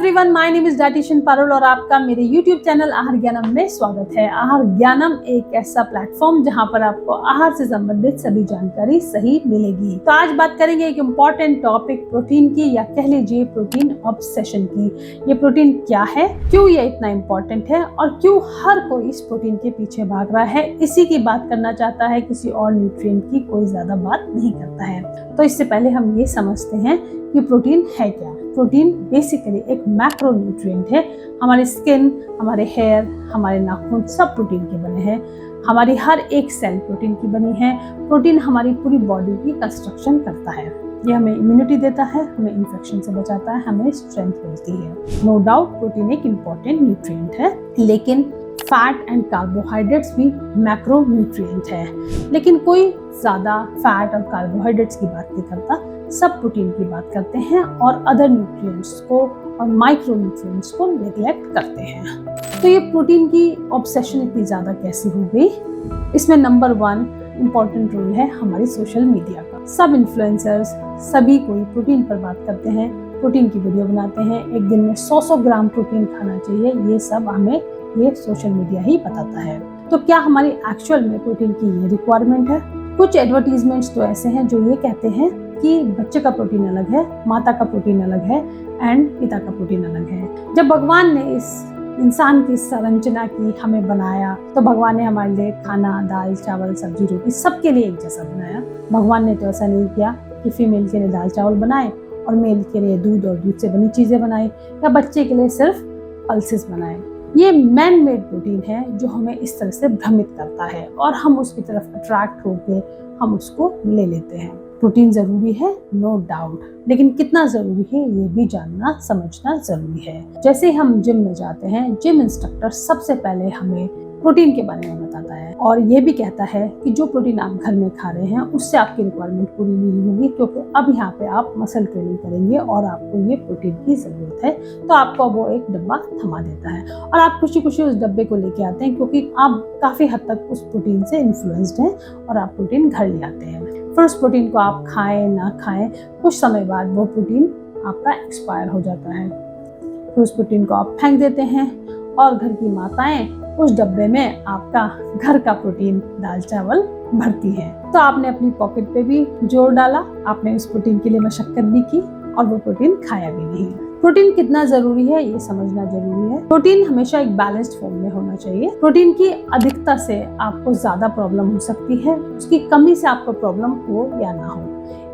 Everyone, my name is dietitian Parul और आपका मेरे यूट्यूब चैनल आहार ज्ञानम में स्वागत है। आहार ज्ञानम एक ऐसा प्लेटफॉर्म जहां पर आपको आहार से संबंधित सभी जानकारी सही मिलेगी। तो आज बात करेंगे एक इम्पॉर्टेंट टॉपिक प्रोटीन की, या कह लीजिए प्रोटीन ऑब्सेशन की। ये प्रोटीन क्या है, क्यों ये इतना इम्पोर्टेंट है और क्यों हर कोई इस प्रोटीन के पीछे भाग रहा है, इसी की बात करना चाहता है, किसी और न्यूट्रिएंट की कोई ज्यादा बात नहीं करता है। तो इससे पहले हम ये समझते हैं कि प्रोटीन है क्या। प्रोटीन बेसिकली एक मैक्रो न्यूट्रिएंट है। हमारी स्किन, हमारे हेयर, हमारे नाखून सब प्रोटीन के बने हैं। हमारी हर एक सेल प्रोटीन की बनी है। प्रोटीन हमारी पूरी बॉडी की कंस्ट्रक्शन करता है। ये हमें इम्यूनिटी देता है, हमें इन्फेक्शन से बचाता है, हमें स्ट्रेंथ मिलती है। नो डाउट प्रोटीन एक इम्पॉर्टेंट न्यूट्रिएंट है, लेकिन फैट एंड कार्बोहाइड्रेट्स भी मैक्रो न्यूट्रिएंट है। लेकिन कोई ज्यादा फैट और कार्बोहाइड्रेट्स की बात नहीं करता, सब प्रोटीन की बात करते हैं और अदर न्यूट्रिएंट्स को और माइक्रो न्यूट्रिएंट्स को नेग्लेक्ट करते हैं। तो ये प्रोटीन की ऑब्सेशन इतनी ज़्यादा कैसे हो गई? इसमें नंबर 1 इम्पॉर्टेंट रोल है हमारी सोशल मीडिया का। सब इन्फ्लुएंसर्स सभी कोई प्रोटीन पर बात करते हैं, प्रोटीन की वीडियो बनाते हैं, एक दिन में 100 ग्राम प्रोटीन खाना चाहिए, ये सब हमें ये सोशल मीडिया ही बताता है। तो क्या हमारी एक्चुअल में प्रोटीन की ये रिक्वायरमेंट है? कुछ एडवर्टीजमेंट्स तो ऐसे हैं जो ये कहते हैं कि बच्चे का प्रोटीन अलग है, माता का प्रोटीन अलग है एंड पिता का प्रोटीन अलग है। जब भगवान ने इस इंसान की संरचना की, हमें बनाया, तो भगवान ने हमारे लिए खाना, दाल, चावल, सब्जी, रोटी सबके लिए एक जैसा बनाया। भगवान ने तो ऐसा नहीं किया कि फीमेल के लिए दाल चावल बनाए और मेल के लिए दूध और दूध से बनी चीजें बनाए, या बच्चे के लिए सिर्फ पल्सेस बनाए। ये मैन मेड प्रोटीन है जो हमें इस तरह से भ्रमित करता है और हम उसकी तरफ अट्रैक्ट होकर हम उसको ले लेते हैं। प्रोटीन जरूरी है, नो डाउट, लेकिन कितना जरूरी है ये भी जानना समझना जरूरी है। जैसे हम जिम में जाते हैं, जिम इंस्ट्रक्टर सबसे पहले हमें प्रोटीन के बारे में बताता है और ये भी कहता है कि जो प्रोटीन आप घर में खा रहे हैं उससे आपकी रिक्वायरमेंट पूरी नहीं होगी, क्योंकि अब यहाँ पे आप मसल ट्रेनिंग करेंगे और आपको ये प्रोटीन की जरूरत है। तो आपको वो एक डब्बा थमा देता है और आप खुशी खुशी उस डब्बे को लेके आते हैं, क्योंकि आप काफी हद तक उस प्रोटीन से इन्फ्लुएंस्ड हैं और आप प्रोटीन घर ले आते हैं। फिर उस प्रोटीन को आप खाएं ना खाएं, कुछ समय बाद वो प्रोटीन आपका एक्सपायर हो जाता है। फिर उस प्रोटीन को आप फेंक देते हैं और घर की माताएं उस डब्बे में आपका घर का प्रोटीन दाल चावल भरती है। तो आपने अपनी पॉकेट पे भी जोर डाला, आपने उस प्रोटीन के लिए मशक्कत भी की और वो प्रोटीन खाया भी नहीं। प्रोटीन कितना जरूरी है ये समझना जरूरी है। प्रोटीन हमेशा एक बैलेंस्ड फॉर्म में होना चाहिए। प्रोटीन की अधिकता से आपको ज्यादा प्रॉब्लम हो सकती है, उसकी कमी से आपको प्रॉब्लम हो या ना हो।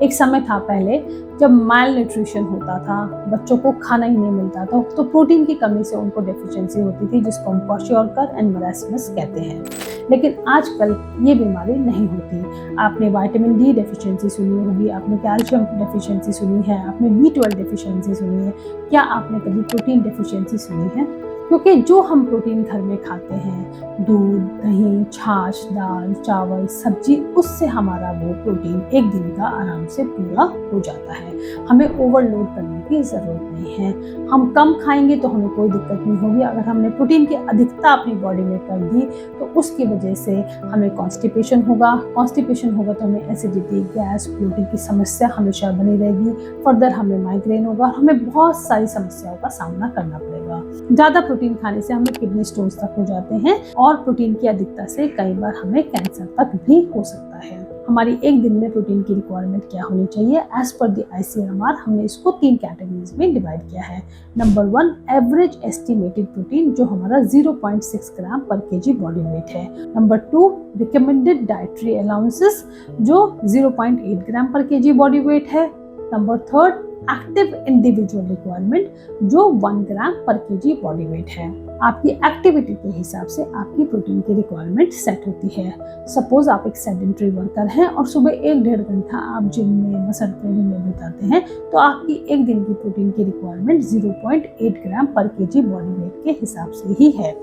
एक समय था पहले जब माइल न्यूट्रिशन होता था, बच्चों को खाना ही नहीं मिलता था, तो प्रोटीन की कमी से उनको डेफिशिएंसी होती थी, जिसको हम क्वाशियोरकर एंड मरासमस कहते हैं। लेकिन आजकल ये बीमारी नहीं होती। आपने विटामिन डी डेफिशिएंसी सुनी होगी, आपने कैल्शियम डेफिशिएंसी सुनी है, आपने B12 डेफिशिएंसी सुनी है। क्या आपने कभी प्रोटीन डेफिशिएंसी सुनी है? क्योंकि जो हम प्रोटीन घर में खाते हैं, दूध, दही, छाछ, दाल, चावल, सब्जी, उससे हमारा वो प्रोटीन एक दिन का आराम से पूरा हो जाता है। हमें ओवरलोड करने की जरूरत नहीं है। हम कम खाएंगे तो हमें कोई दिक्कत नहीं होगी। अगर हमने प्रोटीन की अधिकता अपनी बॉडी में कर दी तो उसकी वजह से हमें कॉन्स्टिपेशन होगा तो हमें एसिडिटी, गैस, ब्लोटिंग की समस्या हमेशा बनी रहेगी। फर्दर हमें माइग्रेन होगा और हमें बहुत सारी समस्याओं का सामना करना पड़ेगा। ज्यादा प्रोटीन खाने से हमें किडनी स्टोन्स तक हो जाते हैं और प्रोटीन की अधिकता से कई बार हमें कैंसर तक भी हो सकता है। हमारी एक दिन में प्रोटीन की रिक्वायरमेंट क्या होनी चाहिए? एज पर द ICMR हमने इसको 3 कैटेगरीज में डिवाइड किया है। नंबर 1 एवरेज एस्टिमेटेड प्रोटीन, जो हमारा 0.6 ग्राम पर केजी बॉडी वेट है। नंबर 2 रिकमेंडेड डाइटरी अलाउंसेस, जो 0.8 ग्राम पर केजी बॉडी वेट है। नंबर 3 एक्टिव इंडिविजुअल रिक्वायरमेंट, जो 1 ग्राम पर केजी बॉडी वेट है। आपकी एक्टिविटी के हिसाब से आपकी प्रोटीन की रिक्वायरमेंट सेट होती है। सपोज आप एक सेडेंटरी वर्कर हैं और सुबह 1-1.5 घंटा आप जिम में, मसल ट्रेनिंग में बिताते हैं, तो आपकी एक दिन की प्रोटीन की रिक्वायरमेंट 0.8 ग्राम पर केजी बॉडी वेट के हिसाब से ही है,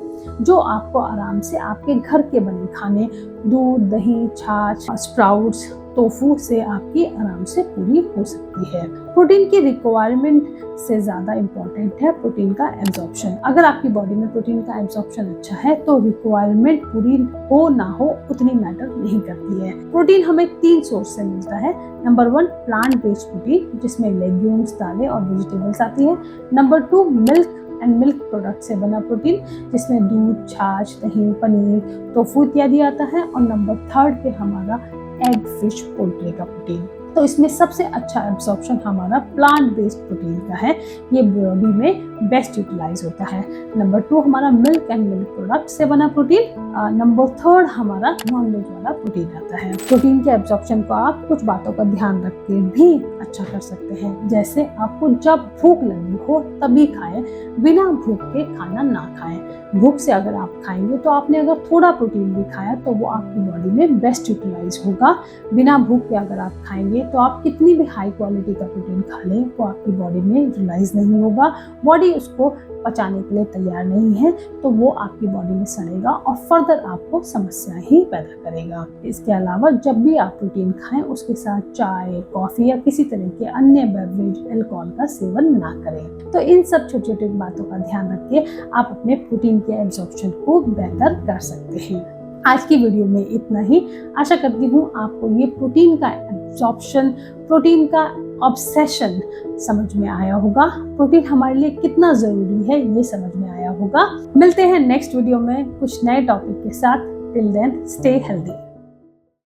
जो आपको आराम से आपके घर के बने खाने, दूध, दही, छाछ, स्प्राउट्स, टोफू से आपकी आराम से पूरी हो सकती है। प्रोटीन की रिक्वायरमेंट से ज़्यादा इम्पॉर्टेंट है प्रोटीन का एब्जॉर्प्शन। अगर आपकी बॉडी में प्रोटीन का एब्जॉर्प्शन अच्छा है तो रिक्वायरमेंट पूरी हो ना हो उतनी मैटर नहीं करती है। प्रोटीन हमें 3 सोर्स से मिलता है। नंबर 1 प्लांट बेस्ड प्रोटीन, जिसमें लेग्यूम्स, दालें और वेजिटेबल्स आती है। Number 2 milk and milk product से बना प्रोटीन, जिसमें दूध, छाछ, दही, पनीर, टोफू इत्यादि आता है। और नंबर 3 पे हमारा एग, फिश, पोल्ट्री का प्रोटीन। तो इसमें सबसे अच्छा एब्जॉर्प्शन हमारा प्लांट बेस्ड प्रोटीन का है, ये बॉडी में बेस्ट यूटिलाइज होता है। नंबर 2 हमारा मिल्क एंड मिल्क प्रोडक्ट से बना प्रोटीन। नंबर 3 हमारा नॉन-वेज वाला प्रोटीन आता है। प्रोटीन के एब्जॉर्प्शन को आप कुछ बातों का ध्यान रख के भी अच्छा कर सकते हैं, जैसे आपको जब भूख लगी हो तभी खाएं, बिना भूख के खाना ना खाएं। भूख से अगर आप खाएंगे तो आपने अगर थोड़ा प्रोटीन भी खाया तो वो आपकी बॉडी में बेस्ट यूटिलाइज होगा। बिना भूख के अगर आप खाएंगे तो आप कितनी भी हाई क्वालिटी का प्रोटीन खा लें वो आपकी बॉडी में यूटिलाइज नहीं होगा, बॉडी उसको पचाने के लिए तैयार नहीं है, तो वो आपकी बॉडी में सड़ेगा और फर्दर आपको समस्या ही पैदा करेगा। इसके अलावा जब भी आप प्रोटीन खाएं उसके साथ चाय, कॉफ़ी या किसी तरह के अन्य बेवरेज, अल्कोहल का सेवन ना करें। तो इन सब छोटी छोटी बातों का ध्यान रख के आप अपने प्रोटीन के एब्जॉर्प्शन को बेहतर कर सकते हैं। आज की वीडियो में इतना ही। आशा करती हूँ आपको ये प्रोटीन का एब्जॉर्प्शन, प्रोटीन का ऑब्सेशन समझ में आया होगा। प्रोटीन हमारे लिए कितना ज़रूरी है ये समझ में आया होगा। मिलते हैं नेक्स्ट वीडियो में कुछ नए टॉपिक के साथ। Till then stay healthy.